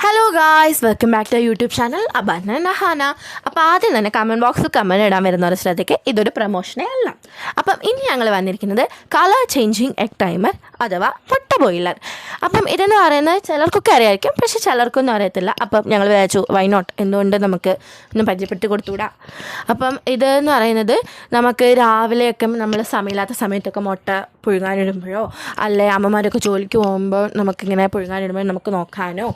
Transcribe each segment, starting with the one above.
Hello guys, welcome back to YouTube channel അബാന നഹാന. അപ്പോൾ ആദ്യം തന്നെ കമൻറ്റ് ബോക്സിൽ കമൻറ്റ് ഇടാൻ വരുന്നവരുടെ ശ്രദ്ധയ്ക്ക് ഇതൊരു പ്രൊമോഷനേ അല്ല. അപ്പം ഇനി ഞങ്ങൾ വന്നിരിക്കുന്നത് കളർ ചേഞ്ചിങ് എഗ് ടൈമർ അഥവാ മുട്ട ബോയിലർ. അപ്പം ഇതെന്ന് പറയുന്നത് ചിലർക്കൊക്കെ അറിയായിരിക്കും, പക്ഷേ ചിലർക്കൊന്നും അറിയത്തില്ല. അപ്പം ഞങ്ങൾ വിചാരിച്ചു വൈ നോട്ട്, എന്തുകൊണ്ട് നമുക്ക് ഒന്ന് പരിചയപ്പെട്ട് കൊടുത്തുകൂടാ. അപ്പം ഇതെന്ന് പറയുന്നത് നമുക്ക് രാവിലെയൊക്കെ നമ്മൾ സമയമില്ലാത്ത സമയത്തൊക്കെ മുട്ട പുഴുങ്ങാനിടുമ്പോഴോ അല്ലെ അമ്മമാരൊക്കെ ജോലിക്ക് പോകുമ്പോൾ നമുക്കിങ്ങനെ പുഴുങ്ങാനിടുമ്പോൾ നമുക്ക് നോക്കാനോ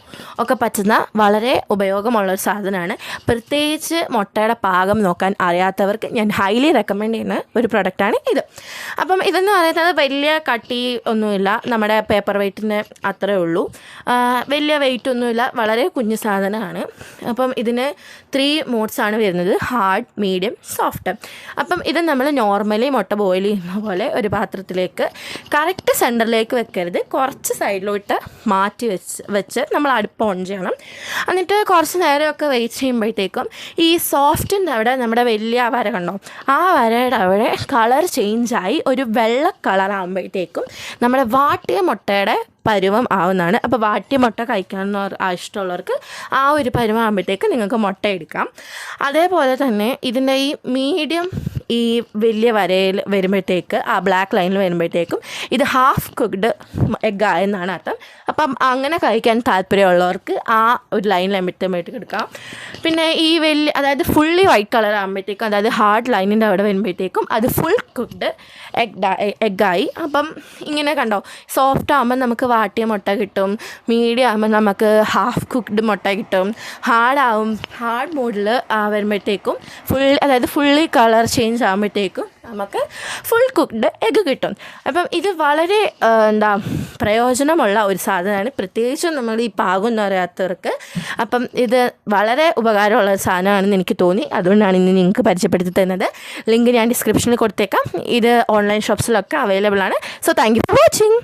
ഒക്കെ പറ്റുന്ന വളരെ ഉപയോഗമുള്ളൊരു സാധനമാണ്. പ്രത്യേകിച്ച് മുട്ടയുടെ പാകം നോക്കാൻ അറിയാത്തവർക്ക് ഞാൻ ഹൈലി റെക്കമെൻഡ് ചെയ്യുന്ന ഒരു പ്രൊഡക്റ്റാണ് ഇത്. അപ്പം ഇതെന്ന് പറയുന്നത് വലിയ കട്ടി ഒന്നുമില്ല, നമ്മുടെ പേപ്പർ വെയ്റ്റിൻ്റെ അത്രയേ ഉള്ളൂ. വലിയ വെയിറ്റ് ഒന്നുമില്ല, വളരെ കുഞ്ഞു സാധനമാണ്. അപ്പം ഇതിന് 3 മോഡ്സാണ് വരുന്നത്: ഹാർഡ്, മീഡിയം, സോഫ്റ്റ്. അപ്പം ഇത് നമ്മൾ നോർമലി മുട്ട ബോയിൽ ചെയ്യുന്ന പോലെ ഒരു പാത്രത്തിലേക്ക് കറക്റ്റ് സെൻറ്ററിലേക്ക് വെക്കരുത്, കുറച്ച് സൈഡിലോട്ട് മാറ്റി വെച്ച് നമ്മൾ അടുപ്പ് ഓൺ ചെയ്യണം. എന്നിട്ട് കുറച്ച് നേരമൊക്കെ വെയിറ്റ് ചെയ്യുമ്പോഴത്തേക്കും ഈ സോഫ്റ്റിൻ്റെ അവിടെ നമ്മുടെ വലിയ വര കണ്ടോ, ആ വരയുടെ അവിടെ കളർ ചേഞ്ചായി ഒരു വെള്ള കളറാകുമ്പോഴത്തേക്കും നമ്മുടെ വാട്ടിയ മുട്ടയുടെ പരുവം ആവുന്നതാണ്. അപ്പോൾ വാട്ടിയ മുട്ട കഴിക്കാമെന്ന് ഇഷ്ടമുള്ളവർക്ക് ആ ഒരു പരുവം ആകുമ്പോഴത്തേക്ക് നിങ്ങൾക്ക് മുട്ട എടുക്കാം. അതേപോലെ തന്നെ ഇതിൻ്റെ ഈ മീഡിയം ഈ വലിയ വരയിൽ വരുമ്പോഴത്തേക്ക്, ആ ബ്ലാക്ക് ലൈനിൽ വരുമ്പോഴത്തേക്കും ഇത് ഹാഫ് കുക്ക്ഡ് എഗ് ആയെന്നാണ് അർത്ഥം. അപ്പം അങ്ങനെ കഴിക്കാൻ താല്പര്യമുള്ളവർക്ക് ആ ഒരു ലൈനിൽ എത്തുമ്പോഴത്തേക്ക് എടുക്കാം. പിന്നെ ഈ വലിയ, അതായത് ഫുള്ളി വൈറ്റ് കളർ ആകുമ്പോഴത്തേക്കും, അതായത് ഹാർഡ് ലൈനിൻ്റെ അവിടെ വരുമ്പോഴത്തേക്കും അത് ഫുൾ കുക്ക്ഡ് എഗ്ഗായി. അപ്പം ഇങ്ങനെ കണ്ടോ, സോഫ്റ്റ് ആകുമ്പോൾ നമുക്ക് വാട്ടിയ മുട്ട കിട്ടും, മീഡിയം ആകുമ്പോൾ നമുക്ക് ഹാഫ് കുക്ക്ഡ് മുട്ട കിട്ടും, ഹാർഡ് മോഡിൽ വരുമ്പോഴത്തേക്കും അതായത് ഫുള്ളി കളർ ചേഞ്ച് ആകുമ്പോഴത്തേക്കും നമുക്ക് ഫുൾ കുക്ക്ഡ് എഗ്ഗ് കിട്ടും. അപ്പം ഇത് വളരെ പ്രയോജനമുള്ള ഒരു സാധനമാണ്, പ്രത്യേകിച്ചും നമ്മൾ ഈ പാകം എന്ന് പറയാത്തവർക്ക്. അപ്പം ഇത് വളരെ ഉപകാരമുള്ള സാധനമാണെന്ന് എനിക്ക് തോന്നി, അതുകൊണ്ടാണ് ഇന്ന് നിങ്ങൾക്ക് പരിചയപ്പെടുത്തി തരുന്നത്. ലിങ്ക് ഞാൻ ഡിസ്ക്രിപ്ഷനിൽ കൊടുത്തേക്കാം. ഇത് ഓൺലൈൻ ഷോപ്സിലൊക്കെ അവൈലബിൾ ആണ്. So thank you for watching.